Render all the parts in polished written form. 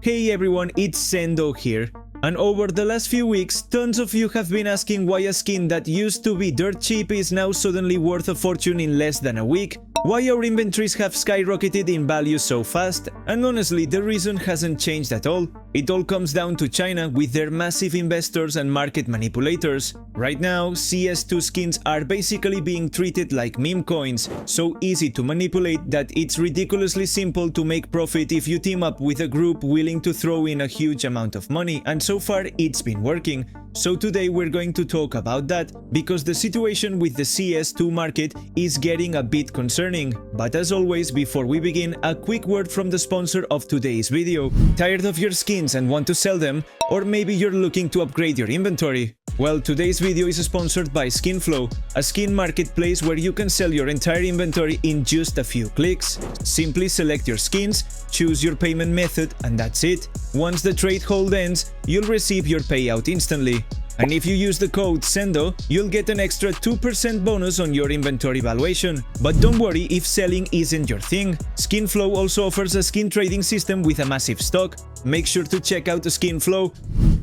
Hey everyone, it's Sendo here. And over the last few weeks, tons of you have been asking why a skin that used to be dirt cheap is now suddenly worth a fortune in less than a week, why our inventories have skyrocketed in value so fast, and honestly, the reason hasn't changed at all. It all comes down to China with their massive investors and market manipulators. Right now, CS2 skins are basically being treated like meme coins, so easy to manipulate that it's ridiculously simple to make profit if you team up with a group willing to throw in a huge amount of money, and so far it's been working. So today we're going to talk about that, because the situation with the CS2 market is getting a bit concerning. But as always, before we begin, a quick word from the sponsor of today's video. Tired of your skins and want to sell them? Or maybe you're looking to upgrade your inventory? Well, today's video is sponsored by SkinFlow, a skin marketplace where you can sell your entire inventory in just a few clicks. Simply select your skins, choose your payment method, and that's it. Once the trade hold ends, you'll receive your payout instantly. And if you use the code SENDO, you'll get an extra 2% bonus on your inventory valuation. But don't worry if selling isn't your thing. SkinFlow also offers a skin trading system with a massive stock. Make sure to check out SkinFlow.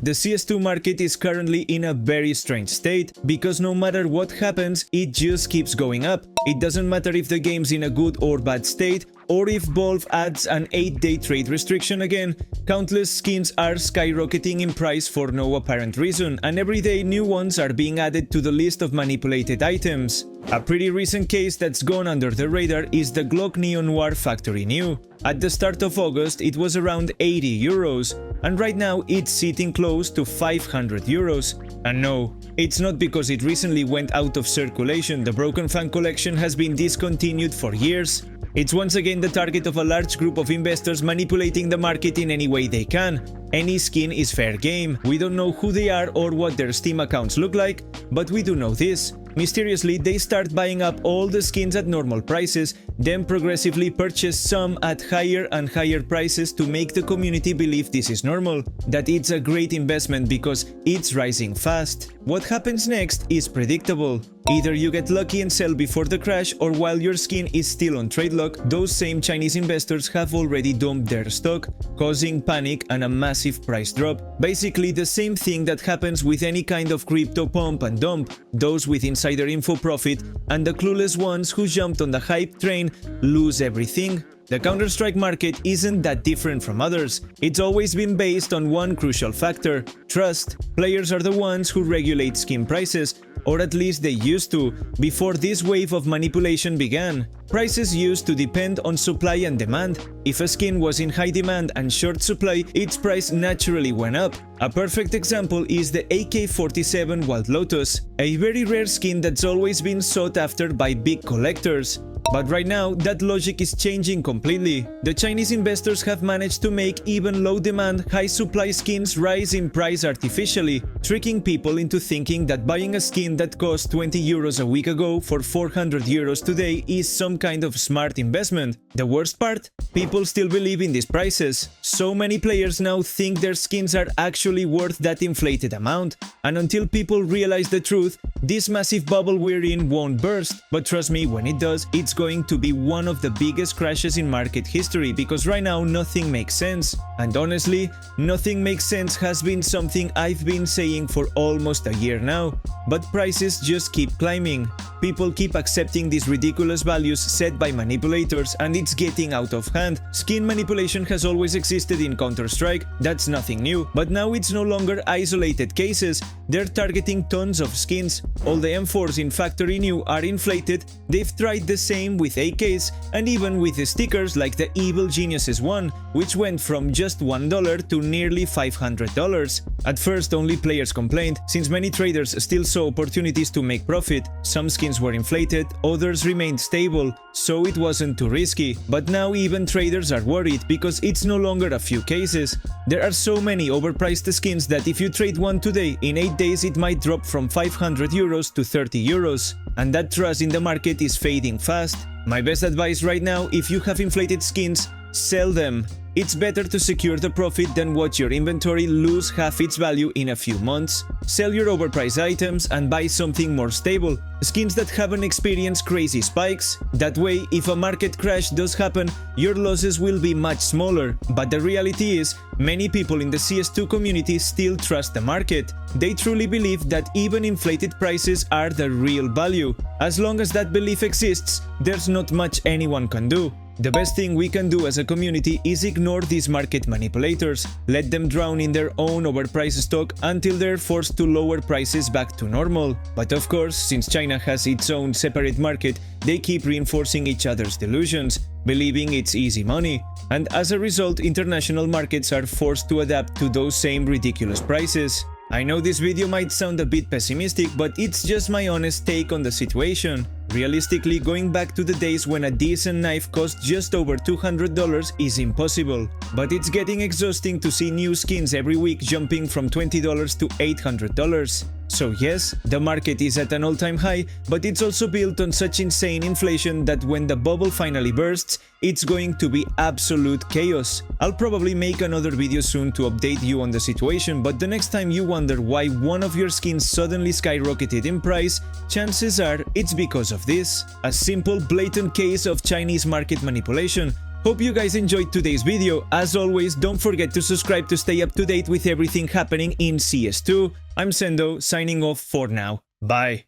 The CS2 market is currently in a very strange state, because no matter what happens, it just keeps going up. It doesn't matter if the game's in a good or bad state, or if Valve adds an 8-day trade restriction again. Countless skins are skyrocketing in price for no apparent reason, and every day new ones are being added to the list of manipulated items. A pretty recent case that's gone under the radar is the Glock Neo Noir Factory New. At the start of August it was around 80 euros, and right now it's sitting close to 500 euros. And no, it's not because it recently went out of circulation. The Broken Fan collection has been discontinued for years. It's once again the target of a large group of investors manipulating the market in any way they can. Any skin is fair game. We don't know who they are or what their Steam accounts look like, but we do know this. Mysteriously, they start buying up all the skins at normal prices, then progressively purchase some at higher and higher prices to make the community believe this is normal, that it's a great investment because it's rising fast. What happens next is predictable. Either you get lucky and sell before the crash, or while your skin is still on trade lock, those same Chinese investors have already dumped their stock, causing panic and a massive price drop. Basically the same thing that happens with any kind of crypto pump and dump. Those with insider info profit, and the clueless ones who jumped on the hype train lose everything. The Counter-Strike market isn't that different from others. It's always been based on one crucial factor: trust. Players are the ones who regulate skin prices, or at least they used to, before this wave of manipulation began. Prices used to depend on supply and demand. If a skin was in high demand and short supply, its price naturally went up. A perfect example is the AK-47 Wild Lotus, a very rare skin that's always been sought after by big collectors. But right now, that logic is changing completely. The Chinese investors have managed to make even low-demand, high-supply skins rise in price artificially, tricking people into thinking that buying a skin that cost 20 euros a week ago for 400 euros today is some kind of smart investment. The worst part? People still believe in these prices. So many players now think their skins are actually worth that inflated amount. And until people realize the truth, this massive bubble we're in won't burst. But trust me, when it does, it's going to be one of the biggest crashes in market history, because right now nothing makes sense. And honestly, nothing makes sense has been something I've been saying for almost a year now. But prices just keep climbing. People keep accepting these ridiculous values set by manipulators, and it's getting out of hand. Skin manipulation has always existed in Counter-Strike, that's nothing new, but now it's no longer isolated cases. They're targeting tons of skins. All the M4s in Factory New are inflated. They've tried the same with AKs, and even with the stickers like the Evil Geniuses one, which went from just $1 to nearly $500. At first only players complained, since many traders still saw opportunities to make profit. Some skins were inflated, others remained stable, so it wasn't too risky. But now even traders are worried, because it's no longer a few cases. There are so many overpriced skins that if you trade one today, in 8 days it might drop from 500 euros to 30 euros. And that trust in the market is fading fast. My best advice right now: if you have inflated skins, sell them. It's better to secure the profit than watch your inventory lose half its value in a few months. Sell your overpriced items and buy something more stable, skins that haven't experienced crazy spikes. That way, if a market crash does happen, your losses will be much smaller. But the reality is, many people in the CS2 community still trust the market. They truly believe that even inflated prices are the real value. As long as that belief exists, there's not much anyone can do. The best thing we can do as a community is ignore these market manipulators, let them drown in their own overpriced stock until they're forced to lower prices back to normal. But of course, since China has its own separate market, they keep reinforcing each other's delusions, believing it's easy money. And as a result, international markets are forced to adapt to those same ridiculous prices. I know this video might sound a bit pessimistic, but it's just my honest take on the situation. Realistically, going back to the days when a decent knife cost just over $200 is impossible. But it's getting exhausting to see new skins every week jumping from $20 to $800. So yes, the market is at an all-time high, but it's also built on such insane inflation that when the bubble finally bursts, it's going to be absolute chaos. I'll probably make another video soon to update you on the situation, but the next time you wonder why one of your skins suddenly skyrocketed in price, chances are it's because of this. A simple, blatant case of Chinese market manipulation. Hope you guys enjoyed today's video. As always, don't forget to subscribe to stay up to date with everything happening in CS2. I'm Sendo, signing off for now. Bye.